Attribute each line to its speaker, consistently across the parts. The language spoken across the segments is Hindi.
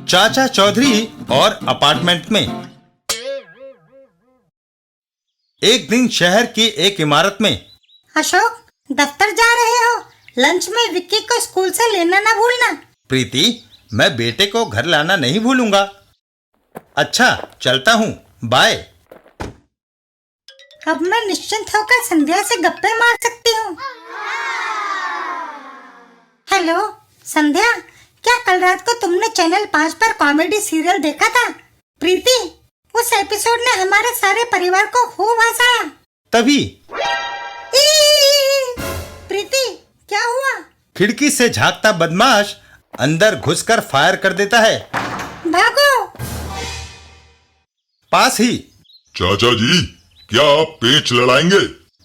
Speaker 1: चाचा चौधरी और अपार्टमेंट में। एक दिन शहर की एक इमारत में।
Speaker 2: अशोक, दफ्तर जा रहे हो? लंच में विक्की को स्कूल से लेना ना भूलना।
Speaker 1: प्रीति, मैं बेटे को घर लाना नहीं भूलूंगा। अच्छा, चलता हूँ, बाय।
Speaker 2: अब मैं निश्चिंत होकर संध्या से गप्पे मार सकती हूँ। हेलो संध्या, क्या कल रात को तुमने चैनल 5 पर कॉमेडी सीरियल देखा था? प्रीति, उस एपिसोड ने हमारे सारे परिवार को खूब हंसाया।
Speaker 1: तभी
Speaker 2: प्रीति, क्या हुआ?
Speaker 1: खिड़की से झांकता बदमाश अंदर घुसकर फायर कर देता है।
Speaker 2: भागो।
Speaker 1: पास ही।
Speaker 3: चाचा जी, क्या आप पेंच लड़ाएंगे?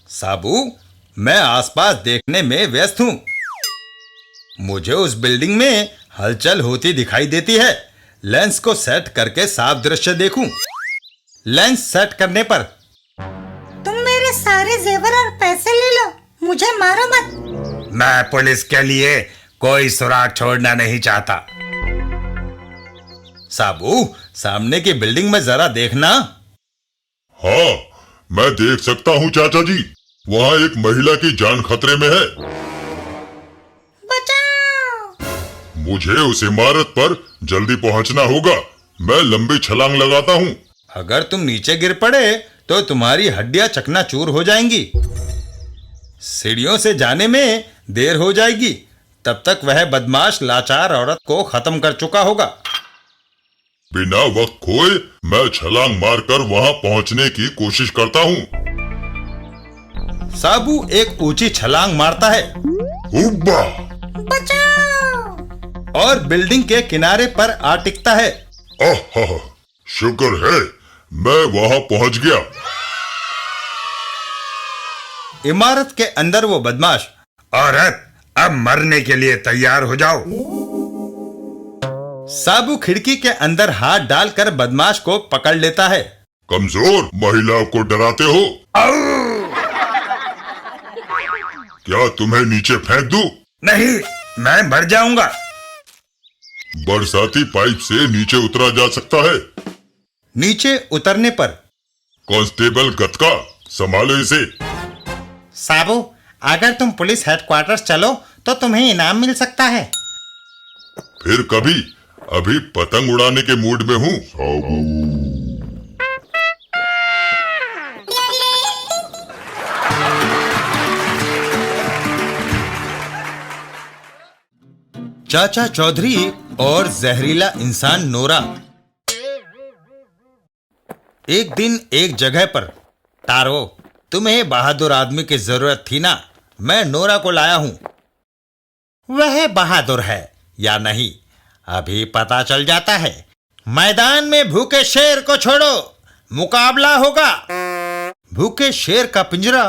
Speaker 1: साबू, मैं आसपास देखने में व्यस्त हूँ। मुझे उस बिल्डिंग में हलचल होती दिखाई देती है। लेंस को सेट करके साफ दृश्य देखूं। लेंस सेट करने पर
Speaker 2: तुम मेरे सारे जेवर और पैसे ले लो, मुझे मारो मत।
Speaker 1: मैं पुलिस के लिए कोई सुराग छोड़ना नहीं चाहता। साबू, सामने की बिल्डिंग में जरा देखना।
Speaker 3: हाँ, मैं देख सकता हूँ चाचा जी। वहाँ एक महिला की जान खतरे में है।
Speaker 2: बचाओ!
Speaker 3: मुझे उस इमारत पर जल्दी पहुँचना होगा। मैं लंबी छलांग लगाता हूँ।
Speaker 1: अगर तुम नीचे गिर पड़े तो तुम्हारी हड्डियां चकनाचूर हो जाएंगी। सीढ़ियों से जाने में देर हो जाएगी। तब तक वह बदमाश लाचार औरत को खत्म कर चुका होगा।
Speaker 3: बिना वक्त खोए मैं छलांग मारकर वहां पहुंचने की कोशिश करता हूं।
Speaker 1: साबू एक ऊंची छलांग मारता है।
Speaker 3: हुब्बा!
Speaker 2: बचाओ!
Speaker 1: और बिल्डिंग के किनारे पर आ टिकता है।
Speaker 3: आहा, शुक्र है मैं वहां पहुंच गया।
Speaker 1: इमारत के अंदर वो बदमाश, औरत अब मरने के लिए तैयार हो जाओ। साबू खिड़की के अंदर हाथ डालकर बदमाश को पकड़ लेता है।
Speaker 3: कमजोर महिला को डराते हो? क्या तुम्हें नीचे फेंक दूं?
Speaker 1: नहीं, मैं मर जाऊंगा।
Speaker 3: बरसाती पाइप से नीचे उतरा जा सकता है।
Speaker 1: नीचे उतरने पर
Speaker 3: कांस्टेबल गतका, संभालो इसे।
Speaker 1: साबू, अगर तुम पुलिस हेडक्वार्टर्स चलो तो तुम्हें इनाम मिल सकता है।
Speaker 3: फिर कभी, अभी पतंग उड़ाने के मूड में हूँ।
Speaker 1: चाचा चौधरी और जहरीला इंसान नोरा। एक दिन एक जगह पर। तारो, तुम्हें बहादुर आदमी की जरूरत थी ना, मैं नोरा को लाया हूं। वह बहादुर है या नहीं अभी पता चल जाता है। मैदान में भूखे शेर को छोड़ो, मुकाबला होगा। भूखे शेर का पिंजरा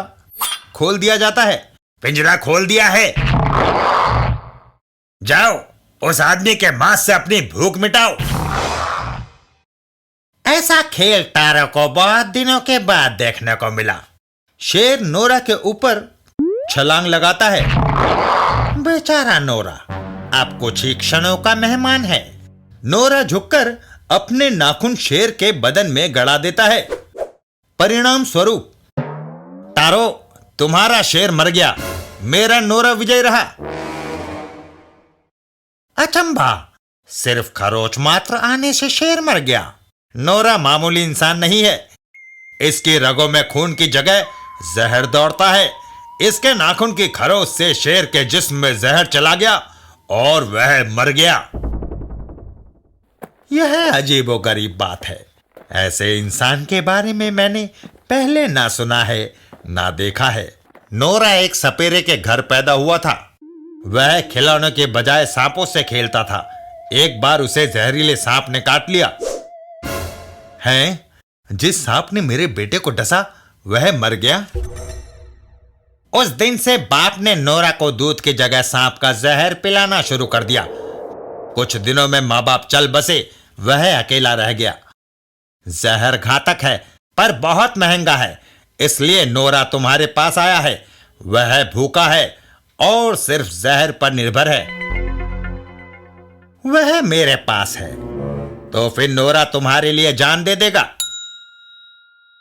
Speaker 1: खोल दिया जाता है। पिंजरा खोल दिया है। जाओ, उस आदमी के मांस से अपनी भूख मिटाओ। ऐसा खेल तारो को बहुत दिनों के बाद देखने को मिला। शेर नोरा के ऊपर छलांग लगाता है। बेचारा नोरा अब कुछ ही क्षणों का मेहमान है। नोरा झुककर अपने नाखून शेर के बदन में गड़ा देता है। परिणाम स्वरूप तारो, तुम्हारा शेर मर गया, मेरा नोरा विजय रहा। अचंभा, सिर्फ खरोच मात्र आने से शेर मर गया। नोरा मामूली इंसान नहीं है। इसकी रगों में खून की जगह जहर दौड़ता है। इसके नाखून की खरोच से शेर के जिस्म में जहर चला गया और वह मर गया। यह अजीबोगरीब बात है। ऐसे इंसान के बारे में मैंने पहले ना सुना है ना देखा है। नोरा एक सपेरे के घर पैदा हुआ था। वह खिलौनों के बजाय सांपों से खेलता था। एक बार उसे जहरीले सांप ने काट लिया। हैं? जिस सांप ने मेरे बेटे को डसा वह मर गया। उस दिन से बाप ने नोरा को दूध की जगह सांप का जहर पिलाना शुरू कर दिया। कुछ दिनों में माँ बाप चल बसे, वह अकेला रह गया। जहर घातक है पर बहुत महंगा है, इसलिए नोरा तुम्हारे पास आया है। वह भूखा है और सिर्फ जहर पर निर्भर है। वह मेरे पास है। तो फिर नोरा तुम्हारे लिए जान दे देगा।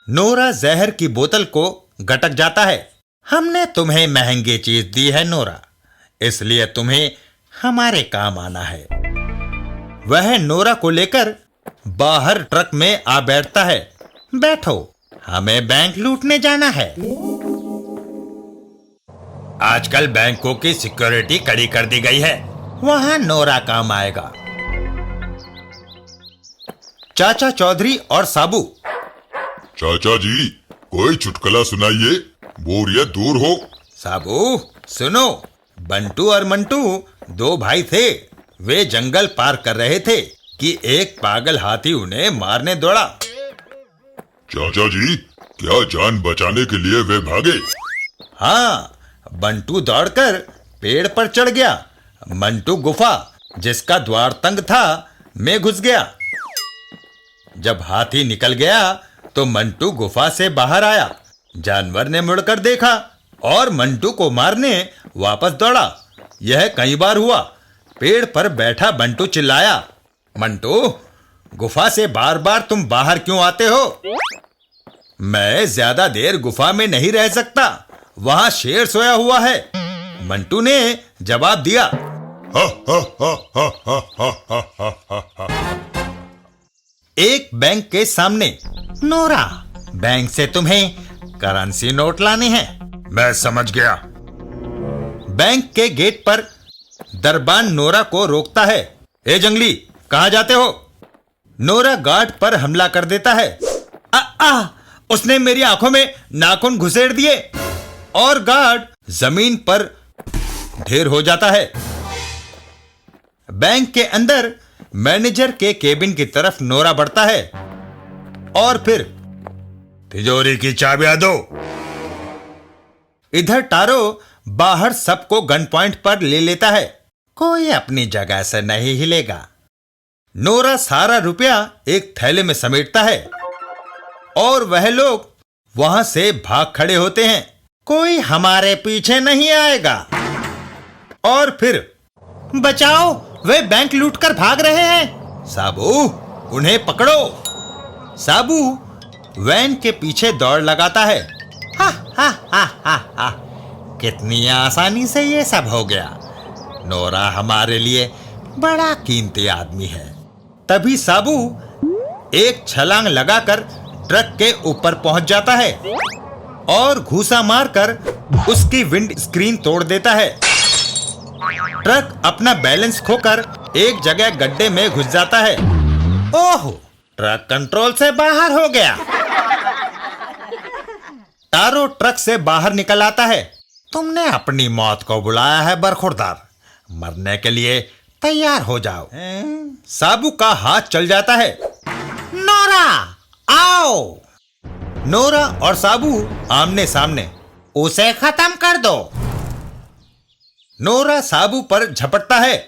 Speaker 1: नोरा जहर की बोतल को गटक जाता है। हमने तुम्हें महंगी चीज दी है नोरा, इसलिए तुम्हें हमारे काम आना है। वह नोरा को लेकर बाहर ट्रक में आ बैठता है। बैठो, हमें बैंक लूटने जाना है। आजकल बैंकों की सिक्योरिटी कड़ी कर दी गई है, वहां नोरा काम आएगा। चाचा चौधरी और साबू।
Speaker 3: चाचा जी, कोई चुटकुला सुनाइए, बोरियत दूर हो।
Speaker 1: साबू सुनो, बंटू और मंटू दो भाई थे। वे जंगल पार कर रहे थे कि एक पागल हाथी उन्हें मारने दौड़ा।
Speaker 3: चाचा जी, क्या जान बचाने के लिए वे भागे?
Speaker 1: हाँ, बंटू दौड़कर पेड़ पर चढ़ गया। मंटू गुफा, जिसका द्वार तंग था, में घुस गया। जब हाथी निकल गया तो मंटू गुफा से बाहर आया। जानवर ने मुड़कर देखा और मंटू को मारने वापस दौड़ा। यह कई बार हुआ। पेड़ पर बैठा बंटू चिल्लाया, मंटू, गुफा से बार बार तुम बाहर क्यों आते हो? मैं ज्यादा देर गुफा में नहीं रह सकता, वहां शेर सोया हुआ है। मंटू ने जवाब दिया।
Speaker 3: हा हा हा हा हा हा हा हा हा।
Speaker 1: एक बैंक के सामने। नोरा, बैंक से तुम्हें करेंसी नोट लाने हैं। मैं समझ गया। बैंक के गेट पर दरबान नोरा को रोकता है। ए जंगली, कहां जाते हो? नोरा गार्ड पर हमला कर देता है। उसने मेरी आंखों में नाखून घुसेड़ दिए और गार्ड जमीन पर ढेर हो जाता है। बैंक के अंदर मैनेजर के केबिन की तरफ नोरा बढ़ता है और फिर तिजोरी की चाबियां दो। इधर टारो बाहर सबको गन पॉइंट पर ले लेता है। कोई अपनी जगह से नहीं हिलेगा। नोरा सारा रुपया एक थैले में समेटता है और वह लोग वहां से भाग खड़े होते हैं। कोई हमारे पीछे नहीं आएगा। और फिर बचाओ, वे बैंक लूटकर भाग रहे हैं। साबू, उन्हें पकड़ो। साबू वैन के पीछे दौड़ लगाता है। हा हा हा हा हा, कितनी आसानी से ये सब हो गया। नोरा हमारे लिए बड़ा कीमती आदमी है। तभी साबू एक छलांग लगाकर ट्रक के ऊपर पहुंच जाता है और घूसा मारकर उसकी विंड स्क्रीन तोड़ देता है। ट्रक अपना बैलेंस खोकर एक जगह गड्ढे में घुस जाता है। ओह, ट्रक कंट्रोल से बाहर हो गया। टारो ट्रक से बाहर निकल आता है। तुमने अपनी मौत को बुलाया है बरखुरदार, मरने के लिए तैयार हो जाओ। साबू का हाथ चल जाता है। नोरा, आओ। नोरा और साबू आमने सामने। उसे खत्म कर दो। नोरा साबू पर झपटता है।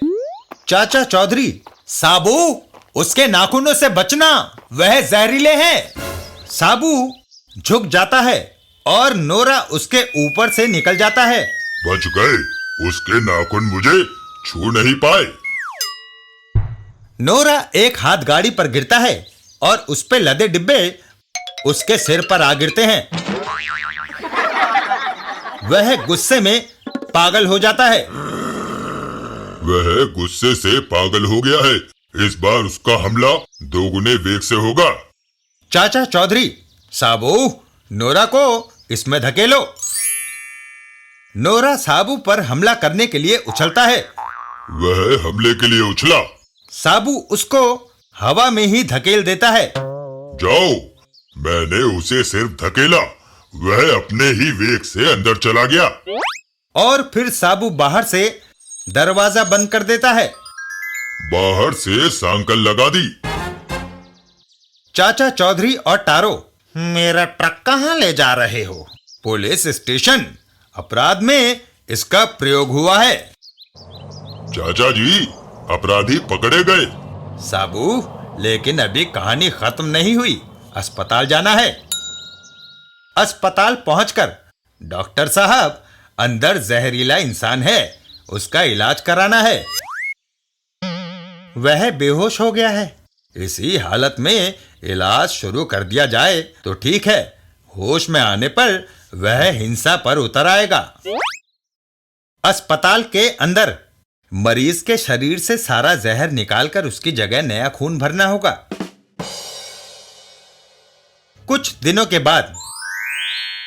Speaker 1: चाचा चौधरी, साबू, उसके नाखूनों से बचना, वह जहरीले हैं। साबू झुक जाता है और नोरा उसके ऊपर से निकल जाता है।
Speaker 3: बच गए, उसके नाखून मुझे छू नहीं पाए।
Speaker 1: नोरा एक हाथ गाड़ी पर गिरता है और उस पे लदे डिब्बे उसके सिर पर आ गिरते हैं। वह गुस्से में पागल हो जाता है।
Speaker 3: वह गुस्से से पागल हो गया है। इस बार उसका हमला दोगुने वेग से होगा।
Speaker 1: चाचा चौधरी, साबू, नोरा को इसमें धकेलो। नोरा साबू पर हमला करने के लिए उछलता है।
Speaker 3: वह हमले के लिए उछला।
Speaker 1: साबू उसको हवा में ही धकेल देता है।
Speaker 3: जाओ, मैंने उसे सिर्फ धकेला, वह अपने ही वेग से अंदर चला गया।
Speaker 1: और फिर साबू बाहर से दरवाजा बंद कर देता है।
Speaker 3: बाहर से सांकल लगा दी।
Speaker 1: चाचा चौधरी और टारो, मेरा ट्रक कहां ले जा रहे हो? Police station. अपराध में इसका प्रयोग हुआ है।
Speaker 3: चाचा जी, अपराधी पकड़े गए।
Speaker 1: साबू, लेकिन अभी कहानी खत्म नहीं हुई। अस्पताल जाना है। अस्पताल पहुंचकर डॉक्टर साहब, अंदर जहरीला इंसान है, उसका इलाज कराना है। वह बेहोश हो गया है। इसी हालत में इलाज शुरू कर दिया जाए तो ठीक है, होश में आने पर वह हिंसा पर उतर आएगा। अस्पताल के अंदर मरीज के शरीर से सारा जहर निकालकर उसकी जगह नया खून भरना होगा। कुछ दिनों के बाद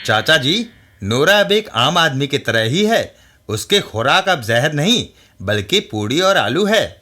Speaker 1: चाचा जी, नोरा अब एक आम आदमी की तरह ही है। उसके खुराक अब जहर नहीं बल्कि पूड़ी और आलू है।